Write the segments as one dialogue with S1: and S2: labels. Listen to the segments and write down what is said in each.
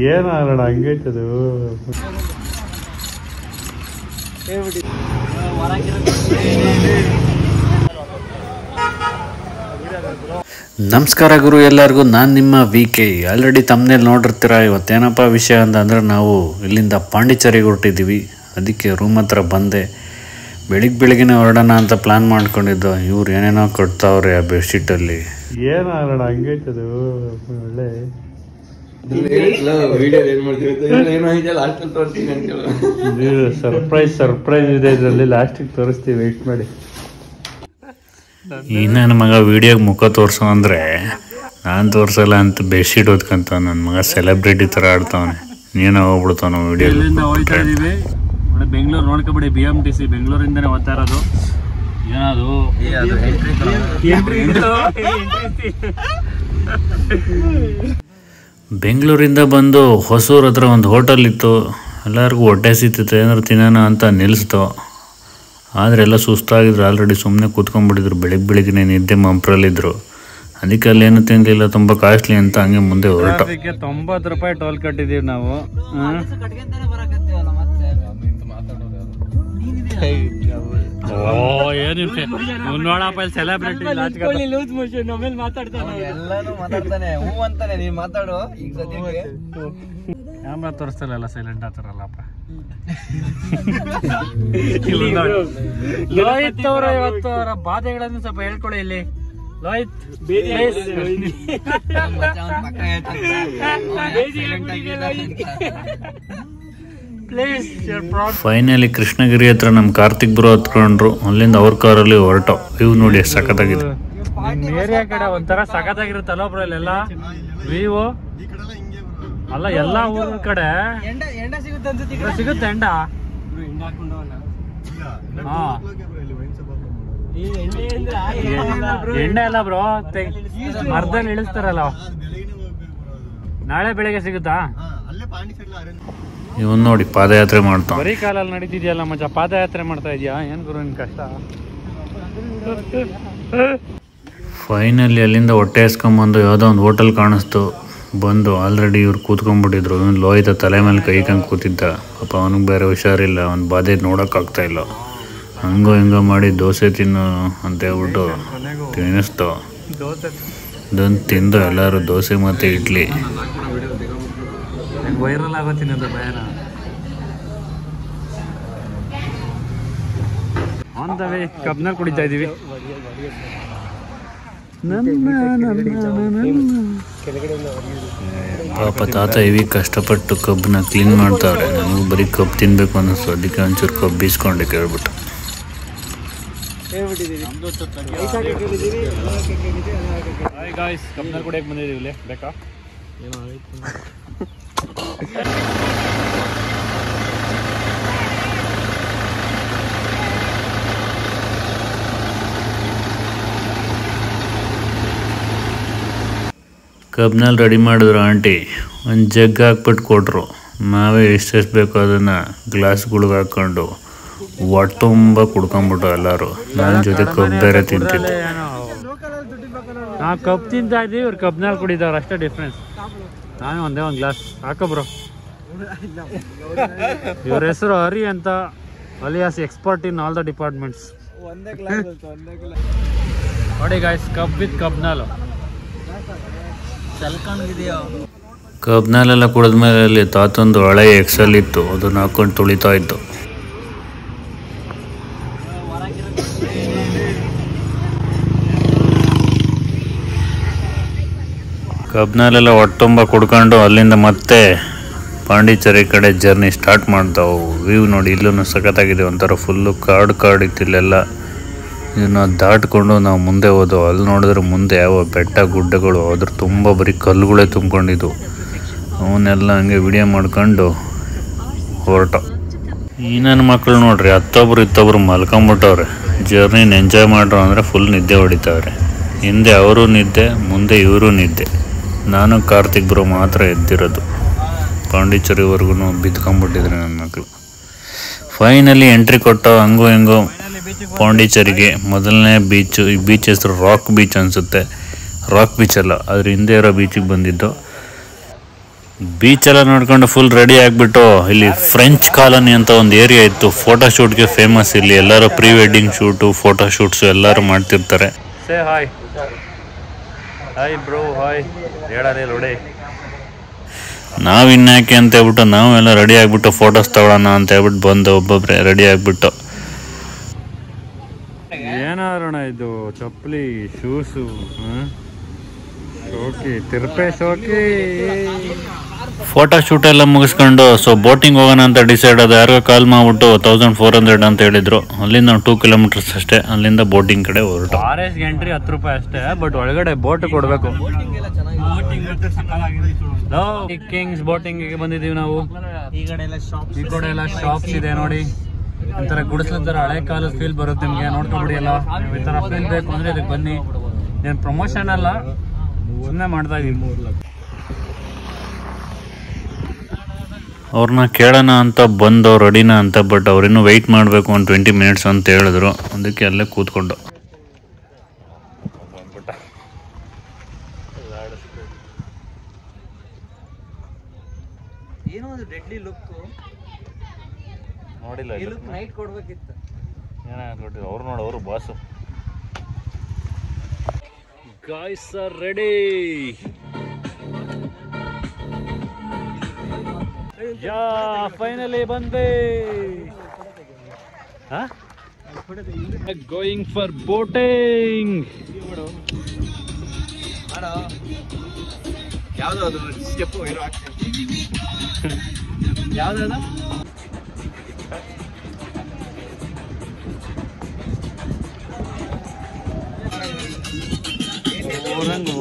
S1: ಏನಾಗಣ ಹಂಗೈತದು. ನಮಸ್ಕಾರ ಗುರು ಎಲ್ಲರಿಗೂ, ನಾನು ನಿಮ್ಮ VK. ಆಲ್ರೆಡಿ ತಮ್ಮನೇಲಿ ನೋಡಿರ್ತೀರ. ಇವತ್ತೇನಪ್ಪ ವಿಷಯ ಅಂತಂದರೆ ನಾವು ಇಲ್ಲಿಂದ ಪಾಂಡಿಚೇರಿಗೆ ಹೊರಟಿದ್ದೀವಿ. ಅದಕ್ಕೆ ರೂಮ್ ಹತ್ರ ಬಂದೆ. ಬೆಳಿಗ್ಗೆ ಹೊರಡೋಣ ಅಂತ ಪ್ಲ್ಯಾನ್ ಮಾಡ್ಕೊಂಡಿದ್ದು. ಇವ್ರು ಏನೇನೋ ಕೊಡ್ತಾವ್ರೆ ಆ ಬೆಡ್ಶೀಟಲ್ಲಿ. ಏನಾಗಣ ಹಂಗೈತದು ಒಳ್ಳೆ ಸರ್ಪ್ರೈಸ್ ಇದೆ ಇದರಲ್ಲಿ. ಲಾಸ್ಟಿಗೆ ತೋರಿಸ್ತೀವಿ, ವೆಯ್ಟ್ ಮಾಡಿ. ಈ ನನ್ನ ಮಗ ವಿಡಿಯೋಗೆ ಮುಖ ತೋರಿಸೋ ಅಂದರೆ ನಾನು ತೋರಿಸಲ್ಲ ಅಂತ ಬೆಡ್ಶೀಟ್ ಓದ್ಕೊಂತ ನನ್ನ ಮಗ ಸೆಲೆಬ್ರಿಟಿ ಥರ ಆಡ್ತಾವನೆ. ನೀನು ಹೋಗ್ಬಿಡ್ತಾವ ನಾವು ವಿಡಿಯೋ. ಹೋಗ್ತಾ ಇದ್ದೀವಿ ಬೆಂಗಳೂರು. ನೋಡ್ಕೊಬಿಡಿ, BMTC ಬೆಂಗಳೂರಿಂದನೇ ಓದ್ತಾ ಇರೋದು. ಏನದು ಬೆಂಗಳೂರಿಂದ ಬಂದು ಹೊಸೂರು ಹತ್ರ ಒಂದು ಹೋಟೆಲ್ ಇತ್ತು. ಎಲ್ಲರಿಗೂ ಹೊಟ್ಟೆ ಸಿಗ್ತಿತ್ತು, ಏನಾದ್ರು ತಿನ್ನೋಣ ಅಂತ ನಿಲ್ಲಿಸ್ತು. ಆದರೆ ಎಲ್ಲ ಸುಸ್ತಾಗಿದ್ರು. ಆಲ್ರೆಡಿ ಸುಮ್ಮನೆ ಕೂತ್ಕೊಂಡ್ಬಿಟ್ಟಿದ್ರು. ಬೆಳಿಗ್ಗೆ ನಿದ್ದೆ ಮಂಪ್ರಲ್ಲಿದ್ದರು. ಅದಕ್ಕೆ ಅಲ್ಲೇನು ತಿನ್ನಲಿಲ್ಲ, ತುಂಬ ಕಾಸ್ಟ್ಲಿ ಅಂತ ಹಂಗೆ ಮುಂದೆ ಹೊರಟ. 90 ರೂಪಾಯಿ ಟೋಲ್ ಕಟ್ಟಿದ್ದೀವಿ ನಾವು. ನೋಡಪ್ಪ ಸೆಲೆಬ್ರಿಟಿ ಕ್ಯಾಮ್ರಾ ತೋರಿಸ್ತಲ್ಲ, ಸೈಲೆಂಟ್ ಆಗ್ತಾರಲ್ಲಪ್ಪ. ಲೋಹಿತ್ ಅವರು ಇವತ್ತು ಅವರ ಬಾಧೆಗಳನ್ನು ಸ್ವಲ್ಪ ಹೇಳ್ಕೊಳ್ಳಿ ಇಲ್ಲಿ. ಲೋಹಿತ್ ಫೈನಲಿ ಕೃಷ್ಣಗಿರಿ ಹತ್ರ ನಮ್ಮ ಕಾರ್ತಿಕ್ ಬ್ರೋ ಹತ್ಕೊಂಡ್ರು. ಅಲ್ಲಿಂದ ಅವ್ರ ಕಾರಲ್ಲಿ ಹೊರಟು. ಇವು ನೋಡಿ ಎಷ್ಟು ಸಖತ್ತಾಗಿದೆ. ಏರಿಯಾ ಕಡೆ ಒಂಥರ ಸಖತ್ತಾಗಿರುತ್ತಲ್ಲ ಬ್ರೋ ಇಲ್ಲೆಲ್ಲ ವ್ಯೂ. ಅಲ್ಲ ಎಲ್ಲ ಊರ ಕಡೆ ಸಿಗುತ್ತೆ ಎಂಡ. ಎಣ್ಣೆ ಎಲ್ಲ ಬ್ರೋ ಮರದಲ್ಲಿ ಇಳಿಸ್ತಾರಲ್ಲ. ನಾಳೆ ಬೆಳಿಗ್ಗೆ ಸಿಗುತ್ತಾ? ಇವನ್ ನೋಡಿ ಪಾದಯಾತ್ರೆ ಮಾಡ್ತಾ. ಬರೀ ಕಾಲಲ್ಲಿ ನಡೀತಿದ್ಯಲ್ಲ ಮಚ್ಚ, ಪಾದಯಾತ್ರೆ ಮಾಡ್ತಾ ಇದೀಯಾ? ಏನ್ ಗುರು ನಿನ್ ಕಷ್ಟ? ಫೈನಲಿ ಅಲ್ಲಿಂದ ಹೊಟ್ಟೆ ಹಸ್ಕೊಂಬಂದು ಯಾವುದೋ ಒಂದು ಹೋಟೆಲ್ ಕಾಣಿಸ್ತು. ಬಂದು ಆಲ್ರೆಡಿ ಇವ್ರು ಕೂತ್ಕೊಂಡ್ಬಿಟ್ಟಿದ್ರು. ಇವನು ಲೋಹಿತ ತಲೆ ಮೇಲೆ ಕೈಕಂಡು ಕೂತಿದ್ದ. ಪಾಪ ಅವನಿಗೆ ಬೇರೆ ಹುಷಾರಿಲ್ಲ, ಅವ್ನ ಬಾಧೆ ನೋಡೋಕ್ಕಾಗ್ತಾ ಇಲ್ಲ. ಹಂಗೋ ಹಿಂಗೋ ಮಾಡಿ ದೋಸೆ ತಿನ್ನು ಅಂತ ಹೇಳ್ಬಿಟ್ಟು ತಿನ್ನಿಸ್ತು. ಅದನ್ನು ತಿಂದು ಎಲ್ಲರೂ ದೋಸೆ ಮತ್ತು ಇಡ್ಲಿ. ವೈರಲ್ ಆಗೋ ತಿನ್ನೋದು ಭಯನ. ಆನ್ ದ ವೇ ಕಬ್ನಲ್ಲಿ ಕುಡಿತಾ ಇದ್ದೀವಿ. ಪಾಪ ತಾತ ಇವಿ ಕಷ್ಟಪಟ್ಟು ಕಬ್ಬನ್ನ ಕ್ಲೀನ್ ಮಾಡ್ತಾವ್ರೆ. ನನಗೂ ಬರೀ ಕಬ್ಬು ತಿನ್ಬೇಕು ಅನ್ನಿಸ್ತು. ಅದಕ್ಕೆ ಒಂಚೂರು ಕಬ್ಬು ಬೀಸ್ಕೊಂಡೆ ಕೇಳ್ಬಿಟ್ಟು. ಕಬ್ನಲ್ಲಿ ಕುಡಿಯಕ್ಕೆ ಬಂದಿದ್ದೀವಿ. ಬೇಕಾ? ಕಬ್ನಲ್ಲಿ ರೆಡಿ ಮಾಡಿದ್ರು ಆಂಟಿ. ಒಂದು ಜಗ್ ಹಾಕ್ಬಿಟ್ಟು ಕೊಟ್ಟರು. ನಾವೇ ಎಷ್ಟೆಷ್ಟು ಬೇಕೋ ಅದನ್ನು ಗ್ಲಾಸ್ಗಳಿಗೆ ಹಾಕ್ಕೊಂಡು ತುಂಬ ಕುಡ್ಕೊಂಬಿಟ್ಟು ಎಲ್ಲರೂ. ನನ್ನ ಜೊತೆ ಕಬ್ಬು ಬೇರೆ ತಿಂತಿದ್ದೆ. ನಾವು ಕಬ್ಬು ತಿಂತಾ ಇದ್ದೀವಿ, ಇವ್ರು ಕಬ್ನಲ್ಲಿ ಕುಡಿದವ್ರು, ಅಷ್ಟೇ ಡಿಫ್ರೆನ್ಸ್. ನಾನು ಒಂದೇ ಒಂದು ಗ್ಲಾಸ್ ಹಾಕಬ್ರು. ಇವ್ರ ಹೆಸರು ಹರಿ ಅಂತ, alias expert in all the departments. ನೋಡಿ ಗಾಯ್ಸ್, ಕಬ್ ವಿತ್ ಕಬ್ನಾಲ್. ಕಬ್ನಾಲೆಲ್ಲ ಕುಡಿದ್ಮೇಲೆ ಅಲ್ಲಿ ತಾತೊಂದು ಹಳೆ ಎಕ್ಸೆಲ್ ಇತ್ತು, ಅದನ್ನ ಹಾಕೊಂಡು ತುಳಿತಾ ಇತ್ತು. ಕಬ್ನಾಲೆಲ್ಲ ಹೊಟ್ಟೆತುಂಬ ಕುಡ್ಕೊಂಡು ಅಲ್ಲಿಂದ ಮತ್ತೆ ಪಾಂಡಿಚೇರಿ ಕಡೆ ಜರ್ನಿ ಸ್ಟಾರ್ಟ್ ಮಾಡ್ತಾವು. ವ್ಯೂ ನೋಡಿ, ಇಲ್ಲೂ ಸಖತ್ತಾಗಿದೆ. ಒಂಥರ ಫುಲ್ಲು ಕಾಡು ಇತ್ತು ಇಲ್ಲೆಲ್ಲ. ಇದನ್ನು ದಾಟ್ಕೊಂಡು ನಾವು ಮುಂದೆ ಹೋದೋ. ಅಲ್ಲಿ ನೋಡಿದ್ರೆ ಮುಂದೆ ಯಾವ ಬೆಟ್ಟ ಗುಡ್ಡಗಳು, ಅದ್ರ ತುಂಬ ಬರೀ ಕಲ್ಲುಗಳೇ ತುಂಬ್ಕೊಂಡಿದ್ವು. ಅವನ್ನೆಲ್ಲ ಹಂಗೆ ವಿಡಿಯೋ ಮಾಡ್ಕೊಂಡು ಹೊರಟ. ಈ ನನ್ನ ಮಕ್ಕಳು ನೋಡ್ರಿ, ಇತ್ತೊಬ್ರು ಮಲ್ಕೊಂಬಿಟ್ಟವ್ರೆ. ಜರ್ನಿನ ಎಂಜಾಯ್ ಮಾಡ್ರು ಅಂದರೆ ಫುಲ್ ನಿದ್ದೆ ಹೊಡಿತಾವ್ರೆ. ಹಿಂದೆ ಅವರು ನಿದ್ದೆ, ಮುಂದೆ ಇವರು ನಿದ್ದೆ. ನಾನು ಕಾರ್ತಿಕ್ ಬ್ರೋ ಮಾತ್ರ ಎದ್ದಿರೋದು. ಪಾಂಡಿಚೇರಿವರೆಗೂ ಬಿದ್ಕೊಂಡ್ಬಿಟ್ಟಿದ್ರೆ ನನ್ನ ಮಕ್ಕಳು. ಫೈನಲಿ ಎಂಟ್ರಿ ಕೊಟ್ಟು ಹಂಗೋ ಹಿಂಗೋ ಪಾಂಡಿಚೇರಿಗೆ. ಮೊದಲನೇ ಬೀಚು, ಈ ಬೀಚ್ ಹೆಸರು ರಾಕ್ ಬೀಚ್ ಅನಿಸುತ್ತೆ. ರಾಕ್ ಬೀಚಲ್ಲ, ಅದ್ರ ಹಿಂದೆ ಇರೋ ಬೀಚಿಗೆ ಬಂದಿದ್ದು. ಬೀಚೆಲ್ಲ ನೋಡ್ಕೊಂಡು ಫುಲ್ ರೆಡಿ ಆಗಿಬಿಟ್ಟು ಇಲ್ಲಿ ಫ್ರೆಂಚ್ ಕಾಲನಿ ಅಂತ ಒಂದು ಏರಿಯಾ ಇತ್ತು, ಫೋಟೋಶೂಟ್ಗೆ ಫೇಮಸ್. ಇಲ್ಲಿ ಎಲ್ಲರೂ ಪ್ರೀ ವೆಡ್ಡಿಂಗ್ ಶೂಟು, ಫೋಟೋಶೂಟ್ಸು ಎಲ್ಲರೂ ಮಾಡ್ತಿರ್ತಾರೆ. Say hi hi bro, hi ಹೇಳೋದೇ ನೋಡಿ. ನಾವು ಇನ್ಯಾಕೆ ಅಂತ ಹೇಳ್ಬಿಟ್ಟು ನಾವೆಲ್ಲ ರೆಡಿ ಆಗಿಬಿಟ್ಟು ಫೋಟೋಸ್ ತಗೊಳ್ಳೋಣ ಅಂತ ಹೇಳ್ಬಿಟ್ಟು ಬಂದು ಒಬ್ಬೊಬ್ಬರೇ ರೆಡಿ ಆಗಿಬಿಟ್ಟು. ಏನಾರೋಣ ಇದು ಚಪ್ಪಲಿ ಶೂಸು ಶೋಕಿ ತಿರುಪೆ ಶೋಕಿ. ಫೋಟೋ ಶೂಟ್ ಎಲ್ಲ ಮುಗಿಸ್ಕೊಂಡು ಬೋಟಿಂಗ್ ಹೋಗೋಣ ಅಂತ ಡಿಸೈಡ್ ಆದ. ಯಾರಿಗೋ ಕಾಲ್ ಮಾಡ್ಬಿಟ್ಟು 1400 ಅಂತ ಹೇಳಿದ್ರು. ಅಲ್ಲಿಂದ 2 ಕಿಲೋಮೀಟರ್ಸ್ ಅಷ್ಟೇ, ಅಲ್ಲಿಂದ ಬೋಟಿಂಗ್ ಕಡೆ ಹೊರಟು. RSಗೆ ಎಂಟ್ರಿ 10 ರೂಪಾಯಿ ಅಷ್ಟೇ, ಬಟ್ ಒಳಗಡೆ ಬೋಟ್ ಕೊಡಬೇಕು. ಕಿಂಗ್ಸ್ ಬೋಟಿಂಗಿಗೆ ಬಂದಿದ್ದೀವಿ ನಾವು. ಈ ಕಡೆ ಎಲ್ಲ ಶಾಪ್ಸ್ ಇದೆ ನೋಡಿ. ಒಂಥರ ಗುಡಿಸ್ಲ ಥರ ಹಳೆ ಕಾಲದ ಫೀಲ್ ಬರುತ್ತೆ ನಿಮಗೆ. ನೋಡ್ಕೊಂಬಿಡಿ ಎಲ್ಲ. ಈ ಥರ ಫೀಲ್ ಬೇಕು ಅಂದರೆ ಇದಕ್ಕೆ ಬನ್ನಿ. ಏನು ಪ್ರಮೋಷನ್ ಅಲ್ಲ, ಸುಮ್ಮನೆ ಮಾಡ್ತಾ ಇದೀವಿ. ಅವ್ರನ್ನ ಕೇಳೋಣ ಅಂತ ಬಂದು ರೆಡಿನಾ ಅಂತ, ಬಟ್ ಅವ್ರಿನ್ನೂ ವೆಯ್ಟ್ ಮಾಡಬೇಕು ಒಂದು 20 ಮಿನಿಟ್ಸ್ ಅಂತ ಹೇಳಿದ್ರು. ಅದಕ್ಕೆ ಅಲ್ಲೇ ಕೂತ್ಕೊಂಡು ನೋಡಿಲ್ಲ, ನೈಟ್ ಕೊಡ್ಬೇಕಿತ್ತು. ಏನಾಗ್ಬಿಟ್ಟಿಲ್ಲ ಅವ್ರು ನೋಡಿ, ಅವರು boss. Guys are ready. Yeah, finally ಬಂದೆ. Going for boating. ಯಾವ್ದು ಸ್ಟೆಪ್ ಯಾವ್ದು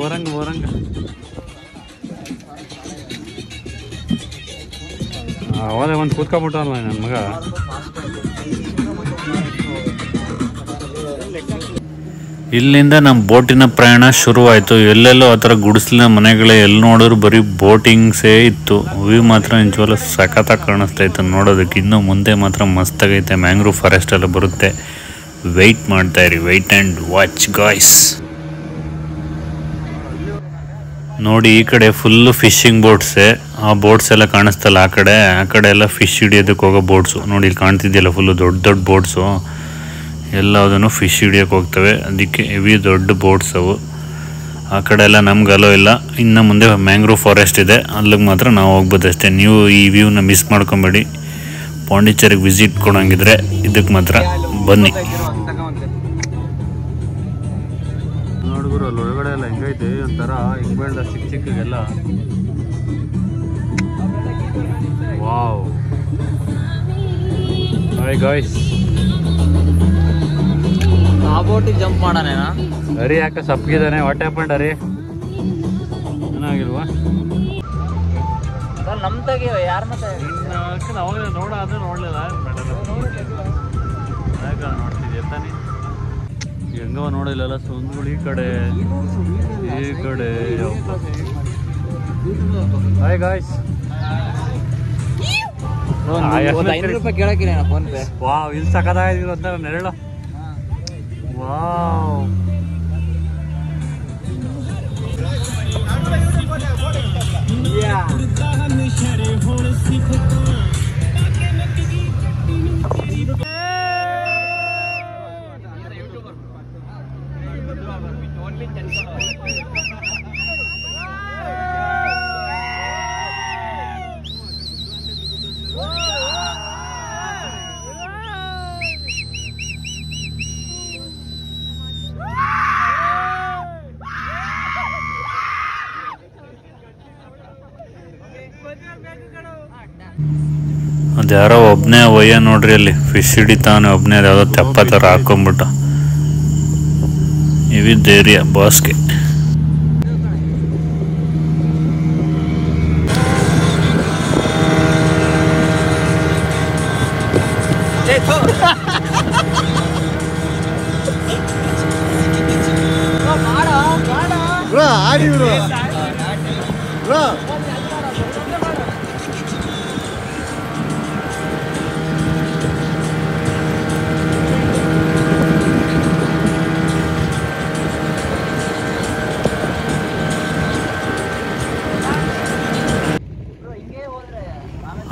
S1: ಓರಂಗ ಅವಾಗೇ ಒಂದು ಕೂತ್ಕೊಂಡ್ಬಿಟ್ಟಲ್ಲ ನನ್ನ ಮಗ. ಇಲ್ಲಿಂದ ನಮ್ಮ ಬೋಟಿನ ಪ್ರಯಾಣ ಶುರುವಾಯಿತು. ಎಲ್ಲೆಲ್ಲೋ ಆ ಥರ ಗುಡಿಸಲಿನ ಮನೆಗಳೇ, ಎಲ್ಲಿ ನೋಡಿದ್ರು ಬರೀ ಬೋಟಿಂಗ್ಸೇ ಇತ್ತು. ವ್ಯೂ ಮಾತ್ರ ನಿಜವಲ್ಲ ಸಖತ್ತಾಗಿ ಕಾಣಿಸ್ತಾ ಇತ್ತು ನೋಡೋದಕ್ಕೆ. ಇನ್ನೂ ಮುಂದೆ ಮಾತ್ರ ಮಸ್ತಾಗೈತೆ. ಮ್ಯಾಂಗ್ರೋವ್ ಫಾರೆಸ್ಟ್ ಎಲ್ಲ ಬರುತ್ತೆ. ವೆಯ್ಟ್ ಮಾಡ್ತಾ ಇರಿ, ವೆಯ್ಟ್ ಆ್ಯಂಡ್ ವಾಚ್ ಗಾಯ್ಸ್. ನೋಡಿ ಈ ಕಡೆ ಫುಲ್ಲು ಫಿಶಿಂಗ್ ಬೋಟ್ಸೇ. ಆ ಬೋಟ್ಸ್ ಎಲ್ಲ ಕಾಣಿಸ್ತಲ್ಲ ಆ ಕಡೆ ಎಲ್ಲ ಫಿಶ್ ಹಿಡಿಯೋದಕ್ಕೆ ಹೋಗೋ ಬೋಟ್ಸು. ನೋಡಿ ಇಲ್ಲಿ ಕಾಣ್ತಿದೆಯಲ್ಲ ಫುಲ್ಲು ದೊಡ್ಡ ದೊಡ್ಡ ಬೋಟ್ಸು. ಎಲ್ಲದನ್ನು ಫಿಶ್ ಹಿಡಿಯೋಕೆ ಹೋಗ್ತವೆ, ಅದಕ್ಕೆ ಹೆವಿ ದೊಡ್ಡ ಬೋಟ್ಸ್ ಅವು. ಆ ಕಡೆ ಎಲ್ಲ ನಮ್ಗೆ ಅಲೋ ಇಲ್ಲ. ಇನ್ನು ಮುಂದೆ ಮ್ಯಾಂಗ್ರೋವ್ ಫಾರೆಸ್ಟ್ ಇದೆ, ಅಲ್ಲಿಗೆ ಮಾತ್ರ ನಾವು ಹೋಗ್ಬೋದು ಅಷ್ಟೇ. ನೀವು ಈ ವ್ಯೂನ ಮಿಸ್ ಮಾಡ್ಕೊಬೇಡಿ. ಪಾಂಡಿಚೇರಿಗೆ ವಿಸಿಟ್ ಕೊಡೋಂಗಿದ್ರೆ ಇದಕ್ಕೆ ಮಾತ್ರ ಬನ್ನಿ. ನೋಡ್ಗುರು ಅಲ್ಲಿ ಒಳಗಡೆ ಎಲ್ಲ ಹೆಂಗೈತೆ ಒಂಥರ ಹಿಂಗೆ ಬೆಳ್ದ ಚಿಕ್ಕ ಚಿಕ್ಕಗೆಲ್ಲ. ವಾವ್. Hi guys. ಆ ಬೋಟಿಗೆ ಜಂಪ್ ಮಾಡೋಣ. ಹರಿ ಯಾಕೆ ಸಪ್ಪಗಿದ್ದಾನೆ? ವಾಟ್ ಹ್ಯಾಪಂಡ್ ಹರಿ? ಏನಾಗಿಲ್ವಾ? ನಮ್ಮ ತೆಗಿಯೋ ಯಾರ ಮತ್ತೆ ಅವಾಗ ನೋಡೋದು ನೋಡಲಿಲ್ಲ. ನೋಡ್ತಿದ್ದೆ ತಾನೆ ಹೆಂಗೋ ನೋಡಿಲ್ಲ. ಸುಂದಗಳು ಈ ಕಡೆ ಈ ಕಡೆ. Hi guys. ₹500 ಕೇಳಕ್ಕಿಲ್ಲ ಫೋನ್ ಪೇ. ವಾವ್, ಇಲ್ಲಿ ಸಖತ್ತಾಗಿದ್ರು ಅಂತ ನೆರಳು. ವಾವ್. ಅದ್ಯಾರೋ ಒಬ್ಬನೇ ಒಯ್ಯ ನೋಡ್ರಿ, ಅಲ್ಲಿ ಫಿಶ್ ಹಿಡಿತಾವನೆ ಒಬ್ಬನೇ. ಯಾವುದೋ ತೆಪ್ಪ ಥರ ಹಾಕೊಂಬಿಟ್ಟು ಇವಿದ್ದ ಏರಿಯಾ ಬಾಸ್ಗೆ.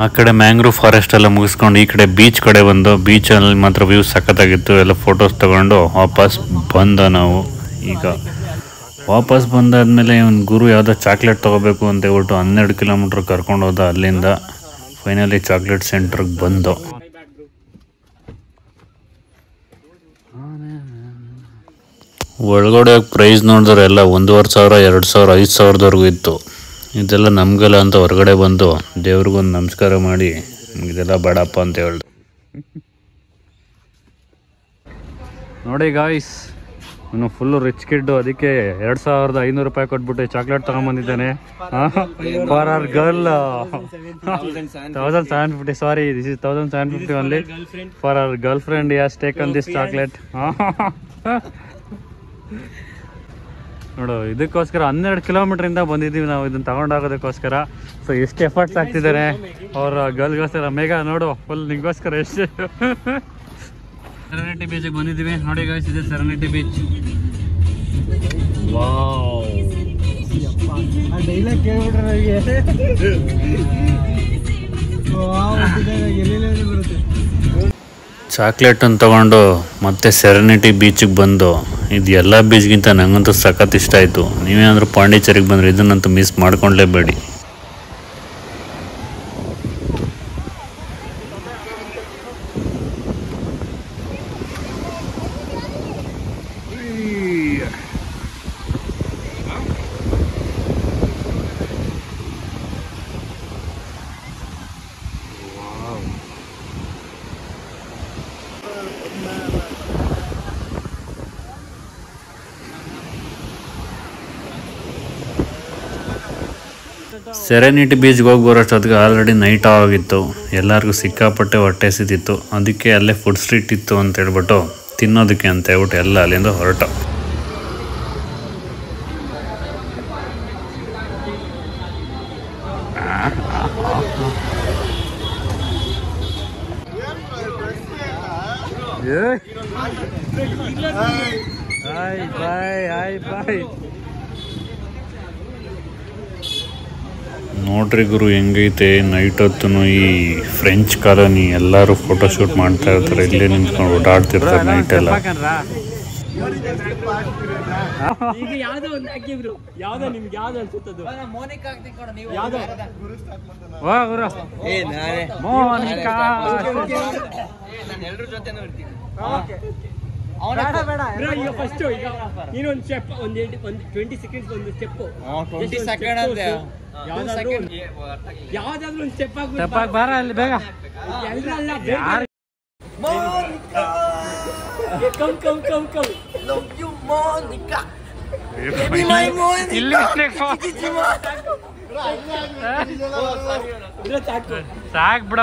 S1: ಆ ಕಡೆ ಮ್ಯಾಂಗ್ರೋವ್ ಫಾರೆಸ್ಟ್ ಎಲ್ಲ ಮುಗಿಸ್ಕೊಂಡು ಈ ಕಡೆ ಬೀಚ್ ಕಡೆ ಬಂದು ಬೀಚಲ್ಲಿ ಮಾತ್ರ ವ್ಯೂ ಸಖತ್ತಾಗಿತ್ತು. ಎಲ್ಲ ಫೋಟೋಸ್ ತಗೊಂಡು ವಾಪಸ್ ಬಂದ ನಾವು. ಈಗ ವಾಪಸ್ ಬಂದಾದ್ಮೇಲೆ ಒಂದು ಗುರು ಯಾವುದೋ ಚಾಕ್ಲೇಟ್ ತೊಗೋಬೇಕು ಅಂತ ಹೇಳ್ಬಿಟ್ಟು 12 ಕಿಲೋಮೀಟ್ರ್ ಕರ್ಕೊಂಡು ಹೋದ. ಅಲ್ಲಿಂದ ಫೈನಲಿ ಚಾಕ್ಲೇಟ್ ಸೆಂಟ್ರಿಗೆ ಬಂದು ಒಳಗಡೆ ಪ್ರೈಸ್ ನೋಡಿದ್ರೆ ಎಲ್ಲ 1,500, 2,000, 5,000ದವರೆಗೂ ಇತ್ತು. ಇದೆಲ್ಲ ನಮಗೆಲ್ಲ ಅಂತ ಹೊರಗಡೆ ಬಂದು ದೇವ್ರಿಗೊಂದು ನಮಸ್ಕಾರ ಮಾಡಿ ಇದೆಲ್ಲ ಬೇಡಪ್ಪ ಅಂತ ಹೇಳ್ದು. ನೋಡಿ ಗಾಯ್ಸ್, ಇವನು ಫುಲ್ಲು ರಿಚ್ ಕಿಡ್ಡು. ಅದಕ್ಕೆ 2,500 ರೂಪಾಯಿ ಕೊಟ್ಬಿಟ್ಟು ಚಾಕ್ಲೇಟ್ ತಗೊಂಡ್ಬಂದಿದ್ದಾನೆ. For our girl 1,750. Sorry, this is 1,750 only. For our girlfriend he has taken this chocolate. ನೋಡು, ಇದಕ್ಕೋಸ್ಕರ 12 ಕಿಲೋಮೀಟ್ರಿಂದ ಬಂದಿದ್ದೀವಿ ನಾವು ಇದನ್ನು ತಗೊಂಡೋಗೋದಕ್ಕೋಸ್ಕರ. ಸೊ ಎಷ್ಟು ಎಫರ್ಟ್ಸ್ ಆಗ್ತಿದ್ದಾರೆ ಅವ್ರ ಗರ್ಲ್ಗೋಸ್ಕರ. ಮೇಘ ನೋಡು, ಫುಲ್ ನಿಂಗೋಸ್ಕರ ಎಷ್ಟು. ಸೆರೆನಿಟಿ ಬೀಚಿಗೆ ಬಂದಿದ್ದೀವಿ. ನೋಡಿ ಗಾಯ್ಸ್, ಇದೆ ಸೆರೆನಿಟಿ ಬೀಚ್. ಚಾಕ್ಲೇಟನ್ನು ತಗೊಂಡು ಮತ್ತೆ ಸೆರೆನಿಟಿ ಬೀಚಿಗೆ ಬಂದು, ಇದು ಎಲ್ಲ ಬೀಚ್ಗಿಂತ ನಂಗಂತೂ ಸಖತ್ ಇಷ್ಟ ಆಯಿತು. ನೀವೇನಾದರೂ ಪಾಂಡಿಚೇರಿಗೆ ಬಂದರೆ ಇದನ್ನಂತೂ ಮಿಸ್ ಮಾಡ್ಕೊಳ್ಳೇಬೇಡಿ. ಸೆರೆನಿಟಿ ಬೀಚ್ಗೆ ಹೋಗಿ ಬರೋಷ್ಟೊತ್ತಿಗೆ ಆಲ್ರೆಡಿ ನೈಟ್ ಆಗಿತ್ತು. ಎಲ್ಲರಿಗೂ ಸಿಕ್ಕಾಪಟ್ಟೆ ಹೊಟ್ಟೆ ಸಿದ್ದಿತ್ತು. ಅದಕ್ಕೆ ಅಲ್ಲೇ ಫುಡ್ ಸ್ಟ್ರೀಟ್ ಇತ್ತು ಅಂತ ಹೇಳ್ಬಿಟ್ಟು ತಿನ್ನೋದಕ್ಕೆ ಅಂತ ಹೇಳ್ಬಿಟ್ಟು ಎಲ್ಲ ಅಲ್ಲಿಂದ ಹೊರಟ. ನೋಡ್ರಿ ಗುರು, ಹೆಂಗೈತೆ ನೈಟ್ ಹೊತ್ತು ಈ ಫ್ರೆಂಚ್ ಕಾಲೋನಿ. ಎಲ್ಲರೂ ಫೋಟೋ ಶೂಟ್ ಮಾಡ್ತಾ ಇರ್ತಾರೆ, ಇಲ್ಲೇ ನಿಂತ್ಕೊಂಡು ಓಡಾಡ್ತಿರ್ತಾರೆ ನೈಟ್ ಎಲ್ಲ.
S2: ಯಾವ್ದಾದ್ರು ಒಂದು ಸ್ಟೆಪ್ ಹಾಕಿ ಬಾರ ಅಲ್ಲಿ ಬೇಗ. ಸಾಕ್ ಬಿಡ.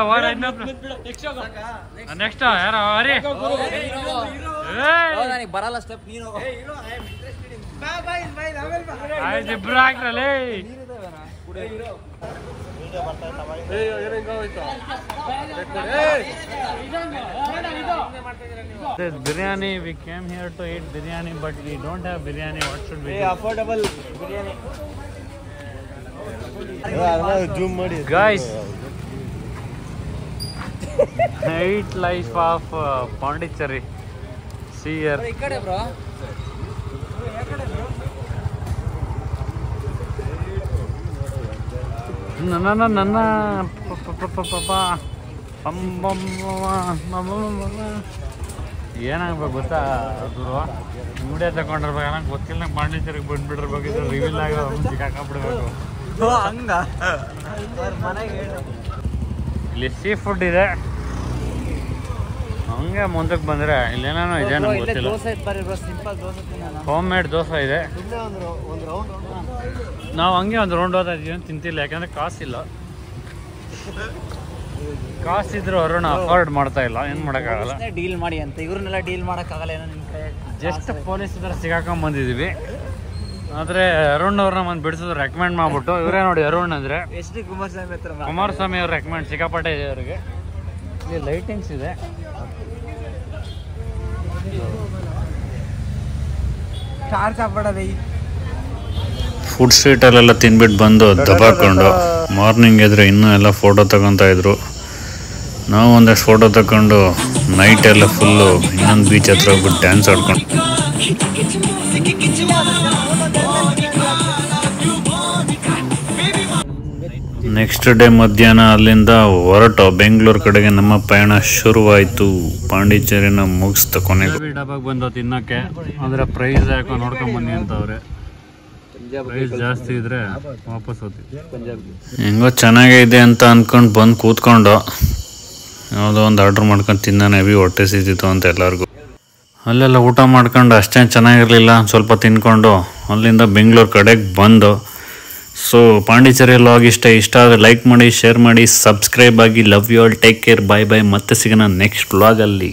S2: ನೆಕ್ಸ್ಟ್ ಯಾರ ಬರಲ್ಲ ಸ್ಟೆಪ್ ನೀನು ಇಬ್ರು ಹಾಕ್ರಲ್ಲೇ. This biryani, we came here to eat biryani, but we don't have biryani. What should we do? Affordable biryani. Guys, night life of Pondicherry. See here. ನನ್ನ ಏನಾಗ್ಬೇಕು ಗೊತ್ತಾ ಗುರು, ವಿಡಿಯೋ ತಗೊಂಡಿರ್ಬೇಕು. ನಂಗೆ ಗೊತ್ತಿಲ್ಲ, ನಂಗೆ ಪಾಂಡಿಚೇರಿಗೆ ಬಂದ್ಬಿಟ್ಟಿರ್ಬೇಕು. ಇದು ರಿವೀಲ್ ಆಗೋ ಸಿಕ್ಕಾಕೊಂಡ್ಬಿಡ್ಬೇಕು. ಹಂಗ ಇಲ್ಲಿ ಸೀ ಫುಡ್ ಇದೆ. ಹಂಗೆ ಮುಂದಕ್ಕೆ ಬಂದರೆ ಇಲ್ಲೇನೋ ಇದೆ, ನಮ್ಗೆ ಗೊತ್ತಿಲ್ಲ. ಹೋಮ್ ಮೇಡ್ ದೋಸೆ ಇದೆ. ನಾವು ಹಂಗೆ ಒಂದು ರೌಂಡ್ ಹೋದ ತಿಂತಿಲ್ಲ, ಯಾಕಂದರೆ ಕಾಸಿಲ್ಲ. ಕಾಸಿದ್ರು ಅರುಣ ಅಫೋರ್ಡ್ ಮಾಡ್ತಾ ಇಲ್ಲ, ಏನು ಮಾಡೋಕ್ಕಾಗಲ್ಲ. ಡೀಲ್ ಮಾಡಿ ಅಂತ ಇವ್ರನ್ನೆಲ್ಲ ಡೀಲ್ ಮಾಡೋಕ್ಕಾಗಲ್ಲ. ಏನೋ ನಿಮ್ಮ ಕೈ ಜಸ್ಟ್ ಪೊಲೀಸ್ ಹತ್ರ ಸಿಗಾಕೊಂಡ್ ಬಂದಿದ್ದೀವಿ. ಆದರೆ ಅರುಣ್ ಅವ್ರನ್ನ ಒಂದು ಬಿಡಿಸೋದು ರೆಕಮೆಂಡ್ ಮಾಡ್ಬಿಟ್ಟು, ಇವರೇ ನೋಡಿ ಅರುಣ್ ಅಂದರೆ ಎಸ್ ಡಿ ಕುಮಾರಸ್ವಾಮಿ ಅವ್ರ ರೆಕಮೆಂಡ್ ಸಿಕ್ಕಾಪಟ್ಟೆ ಇದೆ ಅವ್ರಿಗೆ. ಇಲ್ಲಿ ಲೈಟಿಂಗ್ಸ್ ಇದೆ. ಚಾರ್ಜ್ ಆಗ್ಬಿಡೋದು
S1: ಫುಡ್ ಸ್ಟ್ರೀಟಲ್ಲೆಲ್ಲ ತಿನ್ಬಿಟ್ಟು ಬಂದು ದಬಾಕೊಂಡು ಮಾರ್ನಿಂಗ್ ಎದ್ರೆ ಇನ್ನೂ ಎಲ್ಲ ಫೋಟೋ ತಗೊತಾ ಇದ್ರು. ನಾವು ಒಂದಷ್ಟು ಫೋಟೋ ತಗೊಂಡು ನೈಟ್ ಎಲ್ಲ ಫುಲ್ಲು ಇನ್ನೊಂದು ಬೀಚ್ ಹತ್ರ ಹೋಗ್ಬಿಟ್ಟು ಡ್ಯಾನ್ಸ್ ಆಡ್ಕೊಂಡು ನೆಕ್ಸ್ಟ್ ಡೇ ಮಧ್ಯಾಹ್ನ ಅಲ್ಲಿಂದ ಹೊರಟು ಬೆಂಗಳೂರು ಕಡೆಗೆ ನಮ್ಮ ಪಯಣ ಶುರುವಾಯಿತು. ಪಾಂಡಿಚೇರಿನ ಮುಗಿಸ್ತ ಕೊನೆಗೆ
S2: ಡಬ್ಬಾಗ ಬಂದೋ ತಿನ್ನೋಕ್ಕೆ. ಅಂದರೆ ಪ್ರೈಸ್ ಯಾಕೋ ನೋಡ್ಕೊಂಡ್ ಬನ್ನಿ ಅಂತವ್ರೆ. ಪ್ರೈಸ್ ಜಾಸ್ತಿ ಇದ್ರೆ ವಾಪಸ್ ಹೋಗ್ತೀವಿ.
S1: ಹೆಂಗೋ ಚೆನ್ನಾಗೇ ಇದೆ ಅಂತ ಅಂದ್ಕೊಂಡು ಬಂದು ಕೂತ್ಕೊಂಡು ಯಾವುದೋ ಒಂದು ಆರ್ಡ್ರ್ ಮಾಡ್ಕೊಂಡು ತಿಂದಾನೆ. ಹೆವಿ ಹೊಟ್ಟೆ ಸಿದ್ದಿತ್ತು ಅಂತ ಎಲ್ಲರಿಗೂ. ಅಲ್ಲೆಲ್ಲ ಊಟ ಮಾಡ್ಕೊಂಡು ಅಷ್ಟೇನು ಚೆನ್ನಾಗಿರಲಿಲ್ಲ. ಸ್ವಲ್ಪ ತಿನ್ಕೊಂಡು ಅಲ್ಲಿಂದ ಬೆಂಗಳೂರು ಕಡೆಗೆ ಬಂದು. ಸೊ ಪಾಂಡಿಚೇರಿ ಲಾಗ್ ಇಷ್ಟ ಆದರೆ ಲೈಕ್ ಮಾಡಿ, ಶೇರ್ ಮಾಡಿ, ಸಬ್ಸ್ಕ್ರೈಬ್ ಆಗಿ. Love you all, take care, bye bye. ಮತ್ತೆ ಸಿಗೋಣ ನೆಕ್ಸ್ಟ್ ವ್ಲಾಗಲ್ಲಿ.